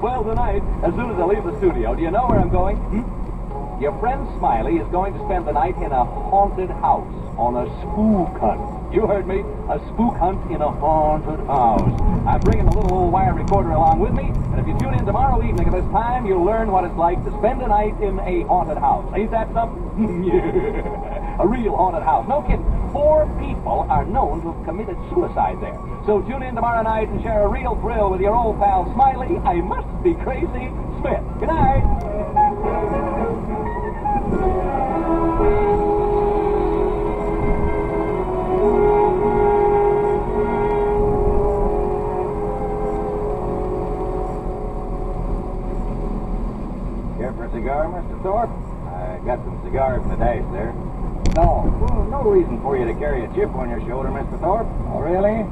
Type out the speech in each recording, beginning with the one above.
Well, tonight, as soon as I leave the studio, do you know where I'm going? Your friend Smiley is going to spend the night in a haunted house on a spook hunt. You heard me, a spook hunt in a haunted house. I'm bringing a little old wire recorder along with me, and if you tune in tomorrow evening at this time, you'll learn what it's like to spend a night in a haunted house. Ain't that something? Yeah, a real haunted house. No kidding. 4 people are known to have committed suicide there. So tune in tomorrow night and share a real thrill with your old pal Smiley. I must be crazy, Smith. Good night. Care for a cigar, Mr. Thorpe? I got some cigars in the dash there. No. Well, no reason for you to carry a chip on your shoulder, Mr. Thorpe. Oh, really?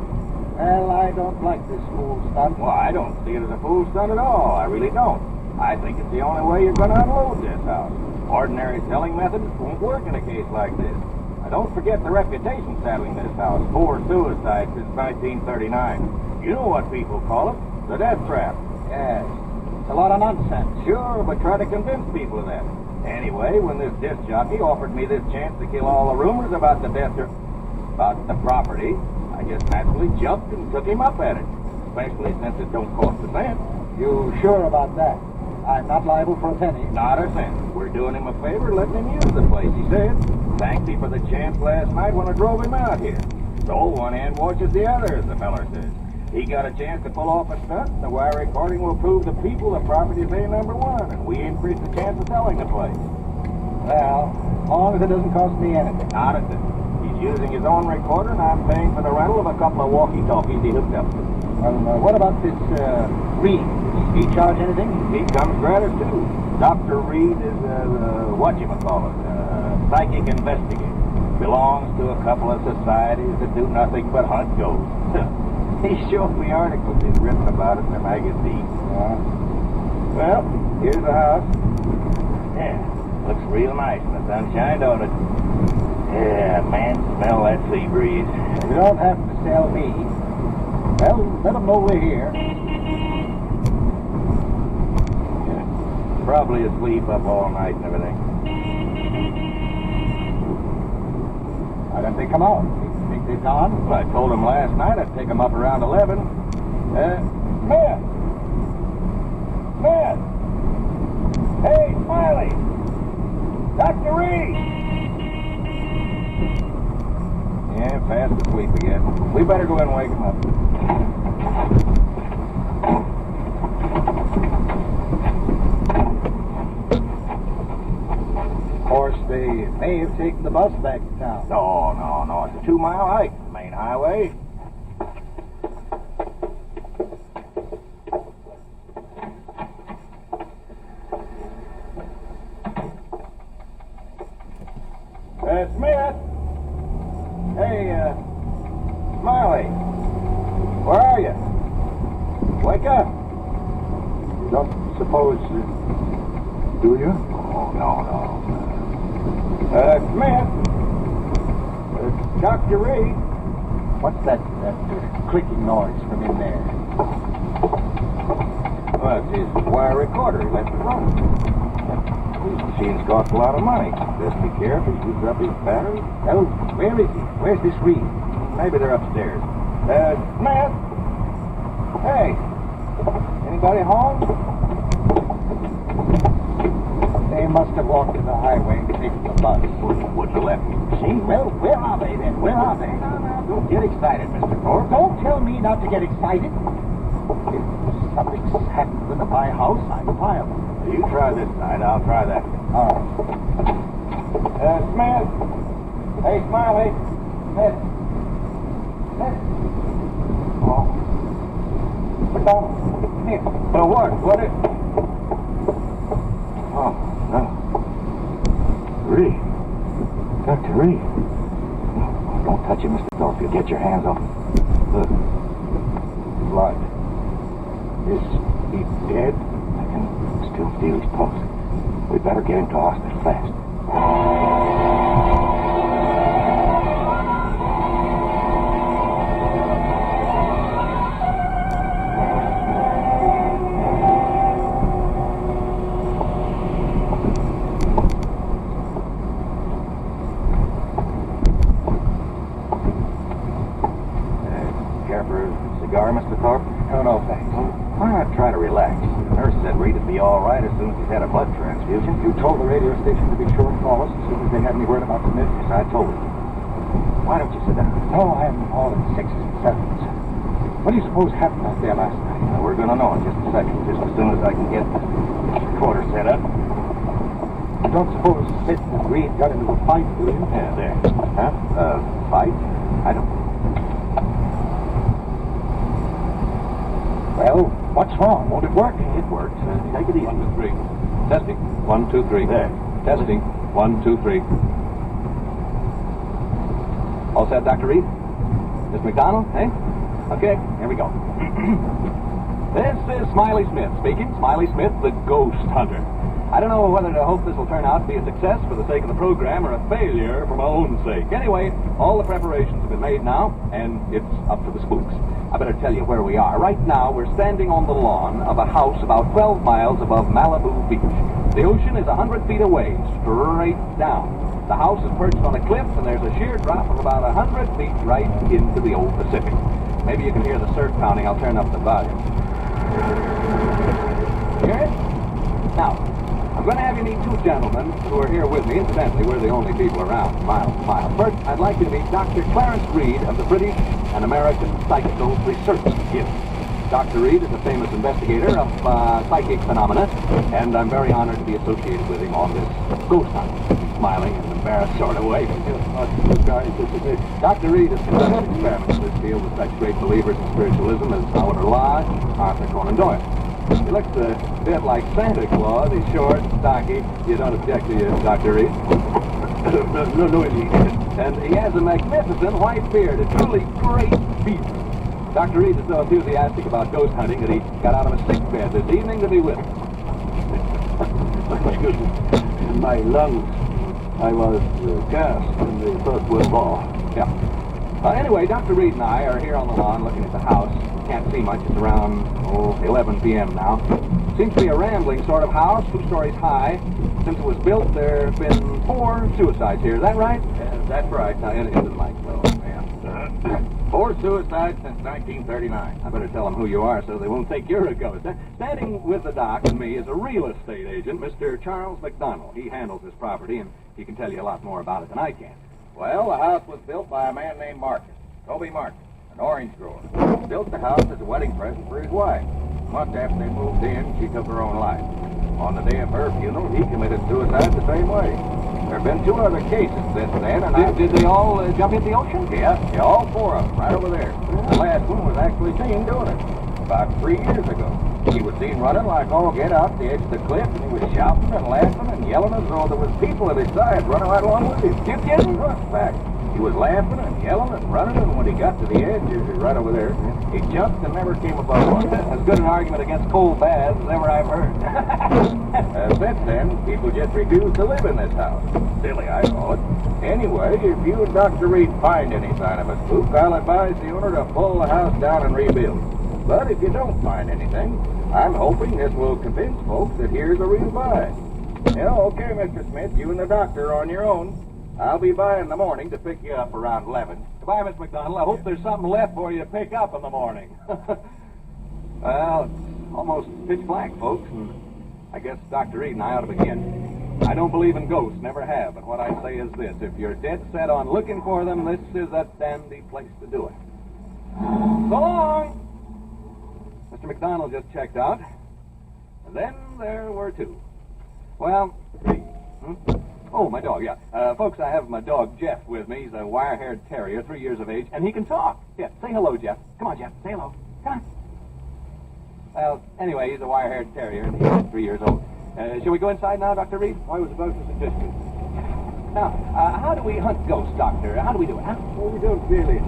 Well, I don't like this fool stunt. Well, I don't see it as a fool stunt at all. I really don't. I think it's the only way you're going to unload this house. Ordinary selling methods won't work in a case like this. Now, don't forget the reputation saddling this house. 4 suicides since 1939. You know what people call it. The death trap. Yes. It's a lot of nonsense. Sure, but try to convince people of that. Anyway, when this disc jockey offered me this chance to kill all the rumors about the about the property, I just naturally jumped and took him up at it. Especially since it don't cost a cent. You sure about that? I'm not liable for a penny. Not a cent. We're doing him a favor, letting him use the place, he said. Thanked me for the chance last night when I drove him out here. So one hand washes the other, as the feller says. He got a chance to pull off a stunt, and the wire recording will prove to people the property is A number 1, and we increase the chance of selling the place. Well, as long as it doesn't cost me anything. Not a cent. He's using his own recorder, and I'm paying for the rental of a couple of walkie-talkies he hooked up to. Well, what about this, Reed? Does he charge anything? He comes gratis, too. Dr. Reed is, whatchamacallit, psychic investigator. Belongs to a couple of societies that do nothing but hunt ghosts. He showed me articles he's written about it in the magazine. Well, here's the house. Yeah, looks real nice in the sunshine, don't it? Yeah, man, smell that sea breeze. You don't have to sell me. Well, let them know we're here. Yeah, probably asleep up all night and everything. Why don't they come out? Think they've gone? Well, I told him last night I'd pick him up around 11. Smith! Smith! Hey, Smiley! Dr. Reed! Yeah, fast asleep again. We better go in and wake him up. Of course, they may have taken the bus back to town. No. It's a 2-mile hike, the main highway. Smith! Hey, Smiley! Where are you? Wake up! You don't suppose... do you? Oh, no. Smith! Dr. Reed! What's that clicking noise from in there? Well, it's his wire recorder. He left it running. These machines cost a lot of money. Just be careful. Use up his battery. Well, where is he? Where's this Reed? Maybe they're upstairs. Smith! Hey! Anybody home? They must have walked to the highway and taken the bus. Wouldn't have left me machine. Well, where are they then? Where are they? No, don't get excited, Mr. Thorpe. Don't tell me not to get excited. If something's happened to my house, I'm liable. You try this side, I'll try that. All right. Smith! Hey, Smiley! Smith! Oh. McDonald, come here. Well, what? What is... Oh, no. Reed. Dr. Reed. No, don't touch him, Mr. Thorpe. You'll get your hands off him. Look. Blood. Is he dead? I can still feel his pulse. We better get him to hospital fast. try to relax. The nurse said Reed would be all right as soon as he's had a blood transfusion. You told the radio station to be sure and call us as soon as they had any word about Smith? Yes, I told him. Why don't you sit down? No, I am all in sixes and sevens. What do you suppose happened out there last night? Well, we're going to know in just a second, just as soon as I can get the recorder set up. You don't suppose Smith and Reed got into a fight, do you? Yeah, there. Huh? Fight? I don't... Well, what's wrong? Won't it work? It works. Take it easy. 1, 2, 3. Testing. 1, 2, 3. There. Testing. 1, 2, 3. All set, Dr. Reed? Miss McDonald, eh? Okay, here we go. This is Smiley Smith speaking. Smiley Smith, the ghost hunter. I don't know whether to hope this will turn out to be a success for the sake of the program or a failure for my own sake. Anyway, all the preparations have been made now, and it's up to the spooks. I better tell you where we are. Right now, we're standing on the lawn of a house about 12 miles above Malibu Beach. The ocean is 100 feet away, straight down. The house is perched on a cliff, and there's a sheer drop of about 100 feet right into the old Pacific. Maybe you can hear the surf pounding. I'll turn up the volume. Hear it? Now, I'm going to have you meet two gentlemen who are here with me. Incidentally, we're the only people around. Smile. First, I'd like you to meet Dr. Clarence Reed of the British and American Psychical Research Institute. Dr. Reed is a famous investigator of psychic phenomena, and I'm very honored to be associated with him on this ghost hunt. He's smiling in an embarrassed sort of way. Dr. Reed has conducted experiments in this field with such great believers in spiritualism as Howard Lodge, Arthur Conan Doyle. He looks a bit like Santa Claus. He's short, stocky. You don't object to you, Dr. Reed? No, indeed. And he has a magnificent white beard, a truly great beard. Dr. Reed is so enthusiastic about ghost hunting that he got out of a sick bed this evening to be with us. Excuse me. In my lungs, I was gassed in the First World War. Yeah. Anyway, Dr. Reed and I are here on the lawn looking at the house. Can't see much. It's around 11 p.m. now. Seems to be a rambling sort of house, 2 stories high. Since it was built, there have been 4 suicides here. Is that right? That's right. Now, into the mic. Oh, yeah. 4 suicides since 1939. I better tell them who you are so they won't think you're a ghost. Standing with the doc and me is a real estate agent, Mr. Charles McDonald. He handles this property, and he can tell you a lot more about it than I can. Well, the house was built by a man named Marcus, Toby Marcus, an orange grower. He built the house as a wedding present for his wife. A month after they moved in, she took her own life. On the day of her funeral, he committed suicide the same way. There have been 2 other cases since then, and Did they all jump into the ocean? Yeah, all 4 of them, right over there. The last one was actually seen doing it about 3 years ago. He was seen running like all get out the edge of the cliff, and he was shouting and laughing and yelling as though there was people at his side running right along with him. You kidding? In fact, he was laughing and yelling and running, and when he got to the edge, right over there, he jumped and never came above one. As good an argument against cold baths as ever I've heard. Since then, people just refuse to live in this house. Silly, I call it. Anyway, if you and Dr. Reed find any sign of a spook, I'll advise the owner to pull the house down and rebuild. But if you don't find anything, I'm hoping this will convince folks that here's a real buy. Okay, Mr. Smith, you and the doctor are on your own. I'll be by in the morning to pick you up around 11. Goodbye, Miss McDonald. I hope there's something left for you to pick up in the morning. Well, it's almost pitch black, folks, and I guess Dr. Reed and I ought to begin. I don't believe in ghosts, never have, but what I say is this. If you're dead set on looking for them, this is a dandy place to do it. So long! Mr. McDonald just checked out. And then there were 2. Well, 3. Oh, my dog, yeah. Folks, I have my dog, Jeff, with me. He's a wire-haired terrier, 3 years of age, and he can talk. Yeah, say hello, Jeff. Come on, Jeff, say hello. Come on. Well, anyway, he's a wire-haired terrier, and he's 3 years old. Shall we go inside now, Dr. Reed? I was about to suggest it. Now, how do we hunt ghosts, Doctor? How do we do it, huh? Well, we don't really.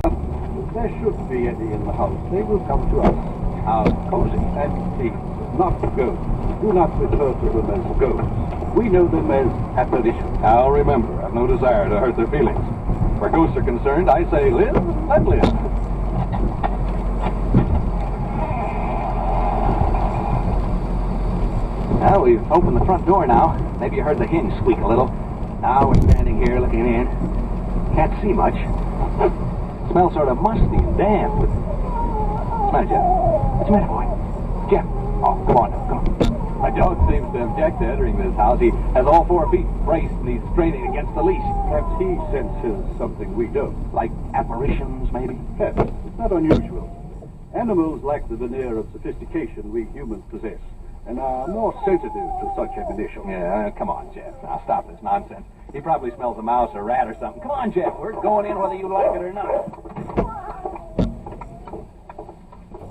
There shouldn't be any in the house. They will come to us. How cozy. And please, not ghosts. Do not refer to them as ghosts. We know them as apparitions. I'll remember. I've no desire to hurt their feelings. Where ghosts are concerned, I say live, let live. Well, we've opened the front door now. Maybe you heard the hinge squeak a little. Now we're standing here looking in. Can't see much. Smells sort of musty and damp. What's the matter, Jeff? What's the matter, boy? Jeff, Oh, come on now, come on. My dog seems to object to entering this house. He has all 4 feet braced and he's straining against the leash. Perhaps he senses something we don't. Like apparitions, maybe? Yes, it's not unusual. Animals lack the veneer of sophistication we humans possess, and are more sensitive to such admonition. Yeah, come on, Jeff. Now stop this nonsense. He probably smells a mouse or rat or something. Come on, Jeff. We're going in whether you like it or not.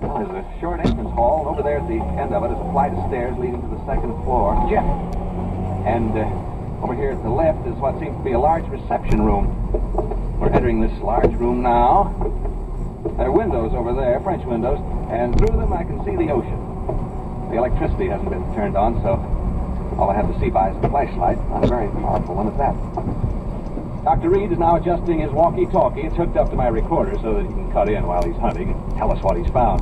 Well, there's a short entrance hall, and over there at the end of it is a flight of stairs leading to the 2nd floor. Jeff! And over here at the left is what seems to be a large reception room. We're entering this large room now. There are windows over there, French windows, and through them I can see the ocean. The electricity hasn't been turned on, so all I have to see by is a flashlight. Not a very powerful one at that. Dr. Reed is now adjusting his walkie-talkie. It's hooked up to my recorder so that he can cut in while he's hunting and tell us what he's found.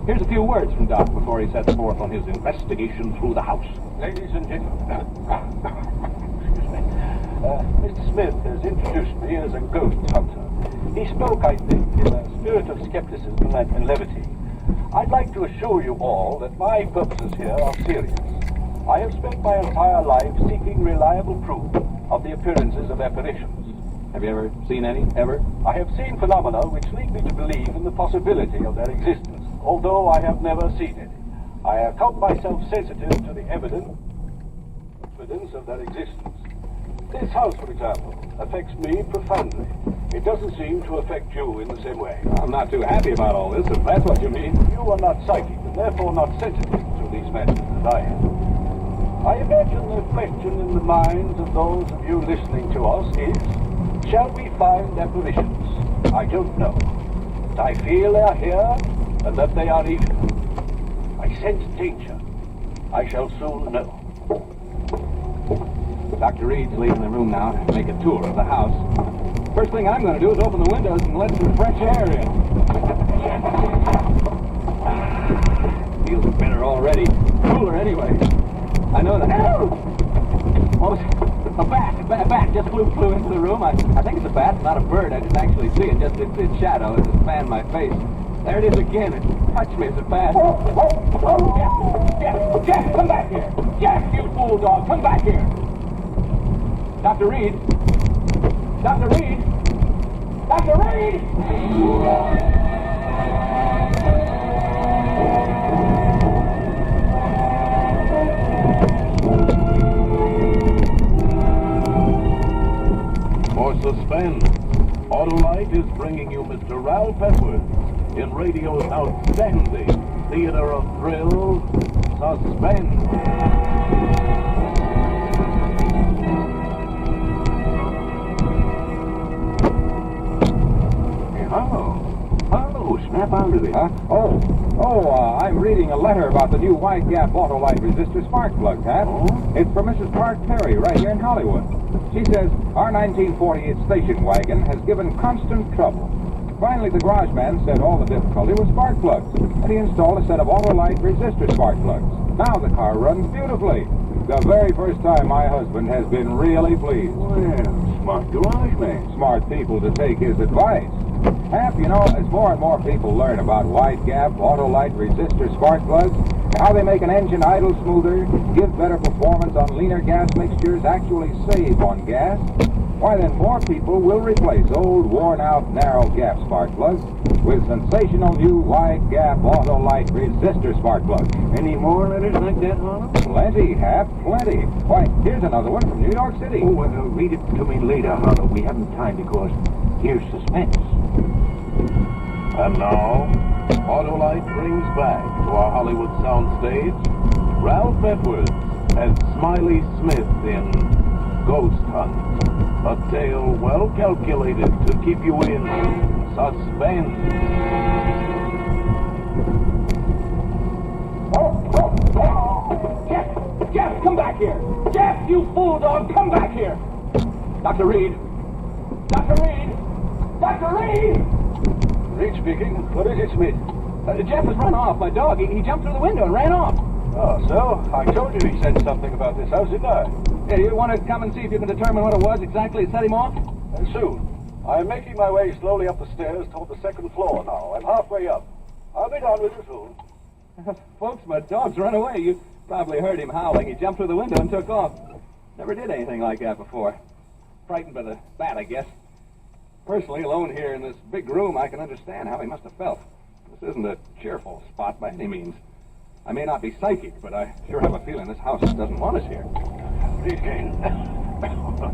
Here's a few words from Doc before he sets forth on his investigation through the house. Ladies and gentlemen, Mr. Smith has introduced me as a ghost hunter. He spoke, I think, in a spirit of skepticism and levity. I'd like to assure you all that my purposes here are serious. I have spent my entire life seeking reliable proof of the appearances of apparitions. Have you ever seen any, ever? I have seen phenomena which lead me to believe in the possibility of their existence, although I have never seen any. I have felt myself sensitive to the evidence of their existence. This house, for example, affects me profoundly. It doesn't seem to affect you in the same way. I'm not too happy about all this, if that's what you mean. You are not psychic, and therefore not sensitive to these matters as I am. I imagine the question in the minds of those of you listening to us is, shall we find apparitions? I don't know. But I feel they are here, and that they are evil. I sense danger. I shall soon know. Dr. Reed's leaving the room now to make a tour of the house. First thing I'm going to do is open the windows and let some fresh air in. Feels better already. Cooler anyway. I know that. What was it? A bat just flew into the room. I think it's a bat, not a bird. I didn't actually see it, just its shadow. It just fanned my face. There it is again. It touched me as it passed. Jeff, come back here. Jeff, you fool dog, come back here. Dr. Reed. Dr. Reed. Dr. Reed! For suspense, Autolite is bringing you Mr. Ralph Edwards in radio's outstanding theater of thrills, Suspense. Oh, snap out of it, huh? I'm reading a letter about the new wide gap Autolite resistor spark plug, Pat. Oh? It's from Mrs. Clark Perry right here in Hollywood. She says our 1948 station wagon has given constant trouble. Finally, the garage man said all the difficulty was spark plugs, and he installed a set of Autolite resistor spark plugs. Now the car runs beautifully. The very first time my husband has been really pleased. Well, smart garage man. Smart people to take his advice. Hap, you know, as more and more people learn about wide gap Autolite resistor spark plugs, how they make an engine idle smoother, give better performance on leaner gas mixtures, actually save on gas, why then more people will replace old worn-out narrow gap spark plugs with sensational new wide gap Autolite resistor spark plugs. Any more letters like that, Honda? Plenty, Hap, plenty. Why, here's another one from New York City. Oh, read it to me later, Honda. We haven't time because here's suspense. And now, Autolite brings back to our Hollywood soundstage Ralph Edwards as Smiley Smith in Ghost Hunt, a tale well calculated to keep you in suspense. Jeff, come back here! Jeff, you fool dog, come back here! Dr. Reed! Dr. Reed! Dr. Reed! Reed speaking. What is it, Smith? Jeff has run off. My dog, he jumped through the window and ran off. Oh, so? I told you he said something about this house, didn't I? Yeah, you want to come and see if you can determine what it was exactly that set him off? And soon. I'm making my way slowly up the stairs toward the 2nd floor now. I'm halfway up. I'll be down with you soon. Folks, my dog's run away. You probably heard him howling. He jumped through the window and took off. Never did anything like that before. Frightened by the bat, I guess. Personally, alone here in this big room, I can understand how he must have felt. This isn't a cheerful spot by any means. I may not be psychic, but I sure have a feeling this house doesn't want us here. Read again.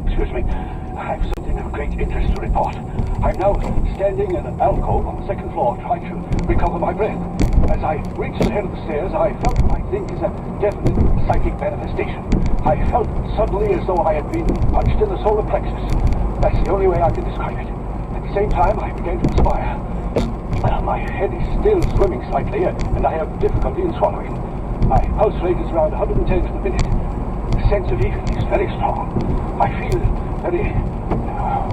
Excuse me. I have something of great interest to report. I'm now standing in an alcove on the second floor trying to recover my breath. As I reached the head of the stairs, I felt what I think is a definite psychic manifestation. I felt suddenly as though I had been punched in the solar plexus. That's the only way I can describe it. At the same time, I began to perspire. My head is still swimming slightly, and I have difficulty in swallowing. My pulse rate is around 110 to the minute. The sense of evil is very strong. I feel very,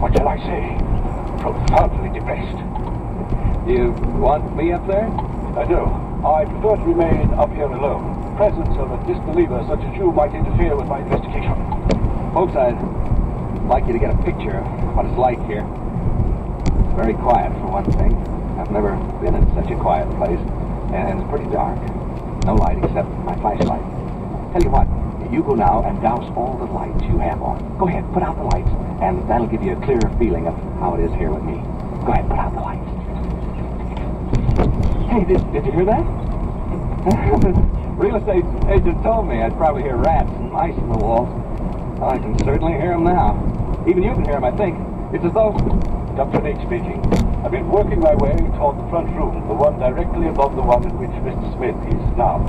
what shall I say, profoundly depressed. You want me up there? No, I prefer to remain up here alone. The presence of a disbeliever such as you might interfere with my investigation. Folks, I'd like you to get a picture of what it's like here. It's very quiet, for one thing. I've never been in such a quiet place, and it's pretty dark. No light except my flashlight. Tell you what, you go now and douse all the lights you have on. Go ahead, put out the lights, and that'll give you a clearer feeling of how it is here with me. Go ahead, put out the lights. Hey, did you hear that? The real estate agent told me I'd probably hear rats and mice in the walls. Well, I can certainly hear them now. Even you can hear them, I think. It's as though... Dr. Nate speaking. I've been working my way toward the front room, the one directly above the one in which Mr. Smith is now.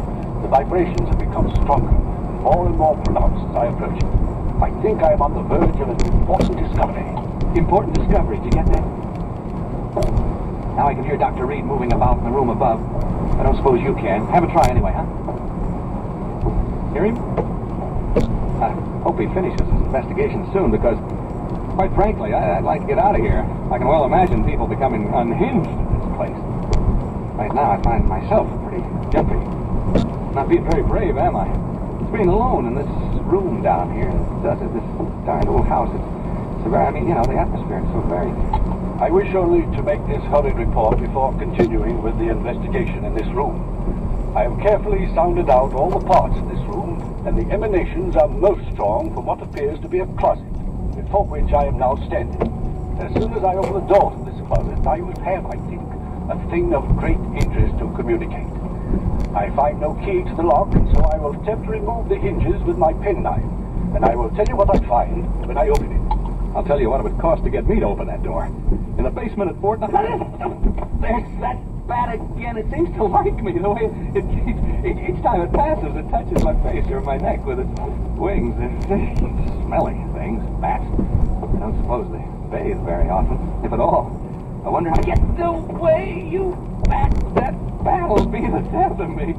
The vibrations have become stronger, and more pronounced as I approach it. I think I am on the verge of an important discovery. Important discovery, did you get that? Now I can hear Dr. Reed moving about in the room above. I don't suppose you can. Have a try anyway, huh? Hear him? I hope he finishes his investigation soon, because... quite frankly, I'd like to get out of here. I can well imagine people becoming unhinged in this place. Right now, I find myself pretty jumpy. Not being very brave, am I? It's being alone in this room down here. This darn old house. It's a very, the atmosphere is so very... I wish only to make this hurried report before continuing with the investigation in this room. I have carefully sounded out all the parts of this room, and the emanations are most strong from what appears to be a closet, before which I am now standing. As soon as I open the door to this closet, I will have, I think, a thing of great interest to communicate. I find no key to the lock, and so I will attempt to remove the hinges with my penknife, and I will tell you what I find when I open it. I'll tell you what it would cost to get me to open that door. In the basement at Fort... There's that bat again. It seems to like me, the way each time it passes, it touches my face or my neck with its wings. They're smelly things, bats. I don't suppose they bathe very often, if at all. I wonder how... Get away, you bat! That bat'll be the death of me.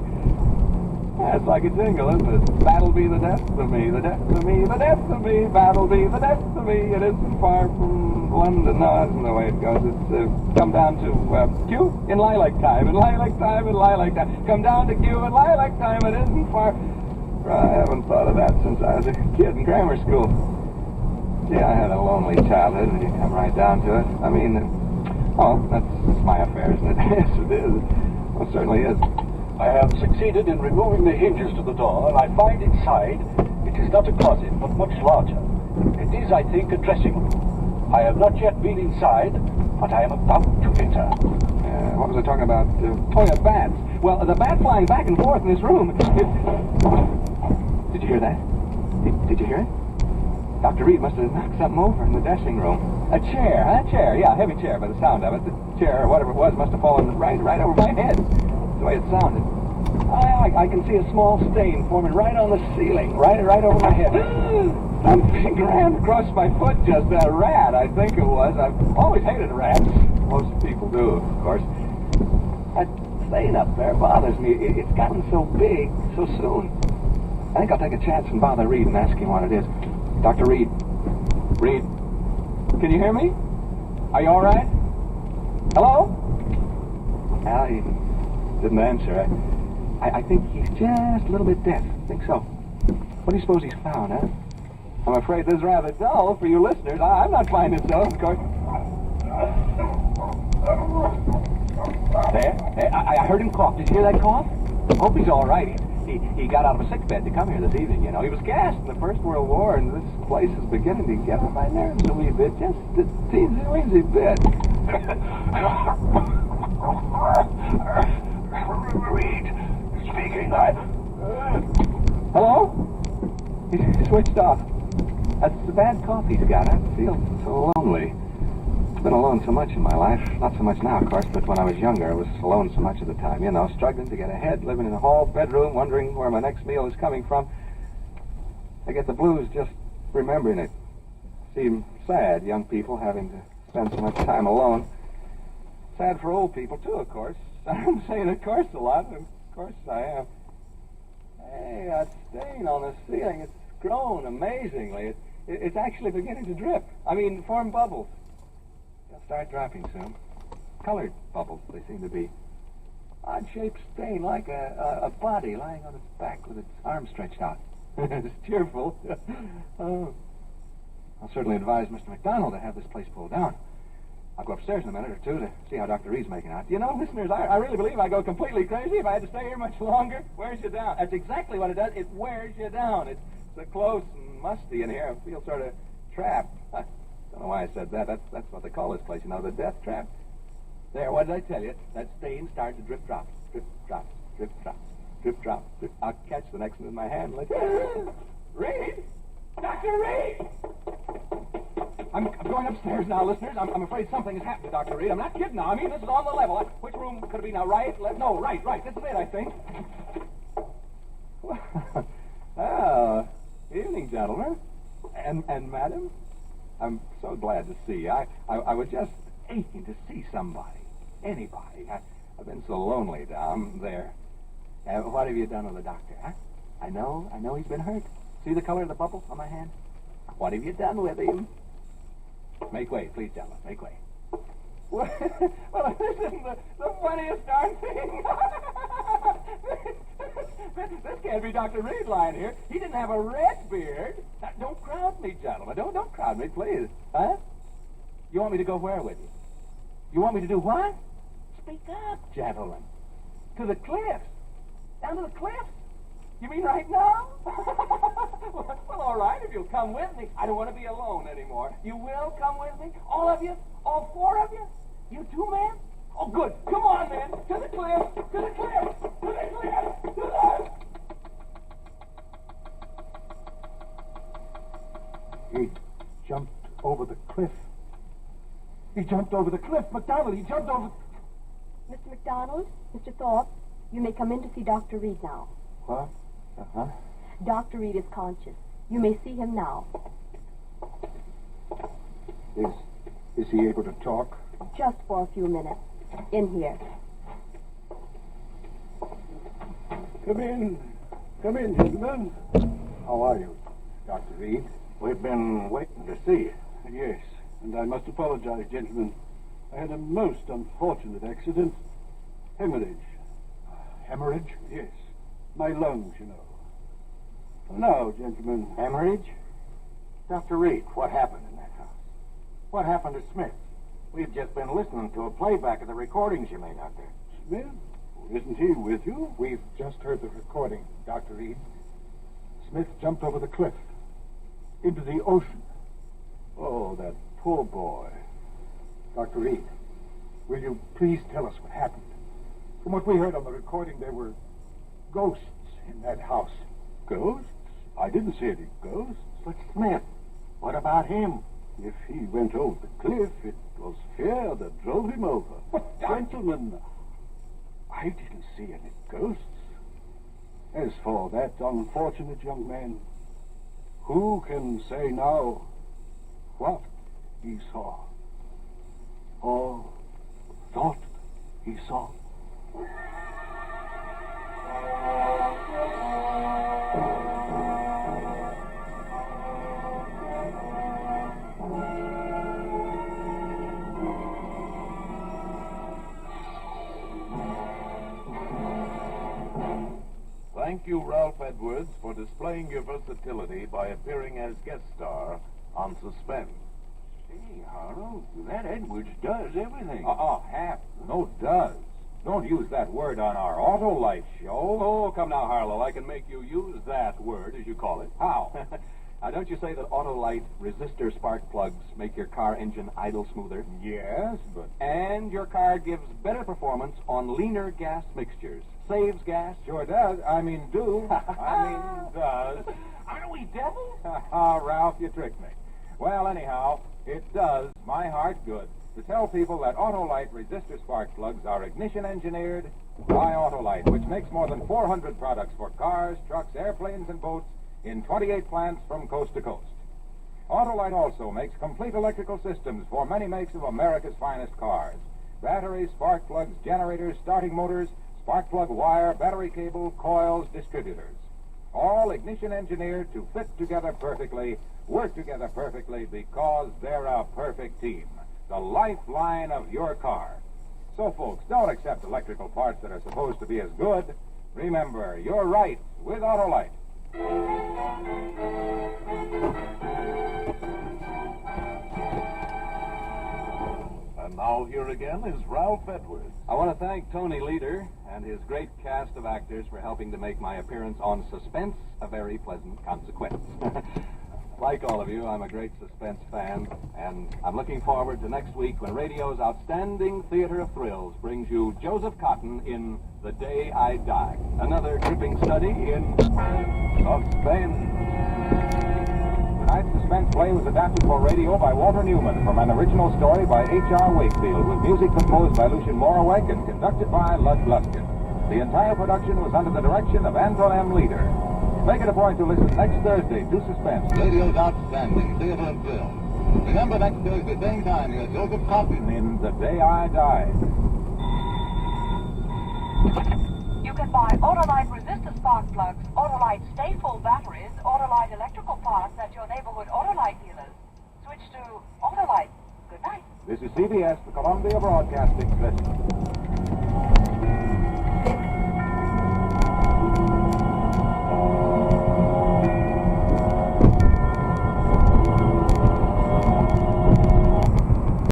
That's like a jingle, isn't it? That'll be the death of me, the death of me, the death of me. That'll be the death of me. It isn't far from London. No, that's not the way it goes. It's come down to Q in lilac time, in lilac time, in lilac time. Come down to Q in lilac time. It isn't far. I haven't thought of that since I was a kid in grammar school. Yeah, I had a lonely childhood, and you come right down to it. I mean, that's my affair, isn't it? Yes, it is. Well, it certainly is. I have succeeded in removing the hinges to the door, and I find inside it is not a closet, but much larger. It is, I think, a dressing room. I have not yet been inside, but I am about to enter. What was I talking about? Bats. Well, the bat flying back and forth in this room. Did you hear that? Did you hear it? Dr. Reed must have knocked something over in the dressing room. A chair, yeah, a heavy chair by the sound of it. The chair, or whatever it was, must have fallen right over my head. The way it sounded. I can see a small stain forming right on the ceiling, right over my head. Something ran across my foot, just a rat, I think it was. I've always hated rats. Most people do, of course. That stain up there bothers me. It's gotten so big so soon. I think I'll take a chance and bother Reed and ask him what it is. Dr. Reed. Reed, can you hear me? Are you all right? Hello? Well, he didn't answer. I think he's just a little bit deaf. I think so. What do you suppose he's found, huh? I'm afraid this is rather dull for you listeners. I'm not finding it so, of course. There. I heard him cough. Did you hear that cough? Hope he's all right. He got out of a sick bed to come here this evening, you know. He was gassed in the First World War, and this place is beginning to get on my nerves a wee bit. Just a teensy-weensy bit. Reed speaking. Hello? He switched off. That's the bad cough he's got. I feel so lonely. I've been alone so much in my life. Not so much now, of course, but when I was younger, I was alone so much of the time. You know, struggling to get ahead, living in a hall bedroom, wondering where my next meal is coming from. I get the blues just remembering it. Seem sad, young people having to spend so much time alone. Sad for old people, too, of course. I'm saying of course a lot, and of course I am. Hey, that stain on the ceiling, it's grown amazingly. It's actually beginning to drip. I mean, form bubbles. They'll start dropping soon. Colored bubbles, they seem to be. Odd-shaped stain, like a body lying on its back with its arms stretched out. It's cheerful. Oh. I'll certainly advise Mr. McDonald to have this place pulled down. I'll go upstairs in a minute or two to see how Dr. Reed's making out. You know, listeners, I really believe I'd go completely crazy if I had to stay here much longer. Wears you down. That's exactly what it does. It wears you down. It's so close and musty in here. I feel sort of trapped. I don't know why I said that. That's what they call this place, you know, the death trap. There, what did I tell you? That stain started to drip drops. Drip drops. Drip drops. Drip drops. Drip. I'll catch the next one in my hand like, Reed! Dr. Reed! I'm going upstairs now, listeners. I'm afraid something has happened to Dr. Reed. I'm not kidding now. I mean, this is on the level. Which room could it be now? Right? Left? No, right. This is it, I think. Oh, evening, gentlemen. And madam. I'm so glad to see you. I was just aching to see somebody. Anybody. I've been so lonely down there. What have you done with the doctor, huh? I know he's been hurt. See the color of the bubble on my hand? What have you done with him? Make way, please, gentlemen. Make way. Well, this isn't the funniest darn thing. This can't be Dr. Reed lying here. He didn't have a red beard. Now, don't crowd me, gentlemen. Don't crowd me, please. Huh? You want me to go where with you? You want me to do what? Speak up, gentlemen. To the cliffs. Down to the cliffs? You mean right now? Well, all right, if you'll come with me. I don't want to be alone anymore. You will come with me? All of you? All four of you? You two, man? Oh, good. Come on, then. To the cliff. To the cliff. To the cliff. To the... He jumped over the cliff. He jumped over the cliff. McDonald, he jumped over... Mr. McDonald, Mr. Thorpe, you may come in to see Dr. Reed now. What? Uh-huh. Dr. Reed is conscious. You may see him now. Is he able to talk? Just for a few minutes. In here. Come in, gentlemen. How are you, Dr. Reed? We've been waiting to see you. Yes, and I must apologize, gentlemen. I had a most unfortunate accident. Hemorrhage. Hemorrhage? Yes. My lungs, you know. Now, gentlemen. Hemorrhage? Dr. Reed, what happened in that house? What happened to Smith? We've just been listening to a playback of the recordings you made out there. Smith? Isn't he with you? We've just heard the recording, Dr. Reed. Smith jumped over the cliff. Into the ocean. Oh, that poor boy. Dr. Reed, will you please tell us what happened? From what we heard on the recording, there were ghosts in that house. Ghosts? I didn't see any ghosts. But Smith, what about him? If he went over the cliff, it was fear that drove him over. But, gentlemen, I didn't see any ghosts. As for that unfortunate young man, who can say now what he saw or thought he saw? Thank you, Ralph Edwards, for displaying your versatility by appearing as guest star on Suspense. Hey, Harold, that Edwards does everything. Half. No, does. Don't use that word on our Autolite show. Oh, come now, Harlow. I can make you use that word, as you call it. How? Now, don't you say that Autolite resistor spark plugs make your car engine idle smoother? Yes, but... And your car gives better performance on leaner gas mixtures. Saves gas. Sure does. I mean, does. Aren't we devils? Ralph, you tricked me. Well, anyhow, it does my heart good to tell people that Autolite resistor spark plugs are ignition engineered by Autolite, which makes more than 400 products for cars, trucks, airplanes, and boats in 28 plants from coast to coast. Autolite also makes complete electrical systems for many makes of America's finest cars. Batteries, spark plugs, generators, starting motors, spark plug wire, battery cable, coils, distributors. All ignition engineered to fit together perfectly, work together perfectly, because they're a perfect team. The lifeline of your car. So, folks, don't accept electrical parts that are supposed to be as good. Remember, you're right with Autolite. And now here again is Ralph Edwards. I want to thank Tony Leader and his great cast of actors for helping to make my appearance on Suspense a very pleasant consequence. Like all of you, I'm a great suspense fan, and I'm looking forward to next week when radio's outstanding theater of thrills brings you Joseph Cotton in The Day I Die, another gripping study in suspense. Tonight's suspense play was adapted for radio by Walter Newman from an original story by H.R. Wakefield, with music composed by Lucien Morawek and conducted by Lud Gluskin. The entire production was under the direction of Anton M. Leader. Make it a point to listen next Thursday to Suspense, radio's outstanding theater of thrills. Remember, next Thursday, same time, here's Joseph Cotton in The Day I Die. You can buy Autolite resistor spark plugs, Autolite stay-full batteries, Autolite electrical parts at your neighborhood Autolite dealers. Switch to Autolite. Good night. This is CBS, the Columbia Broadcasting System.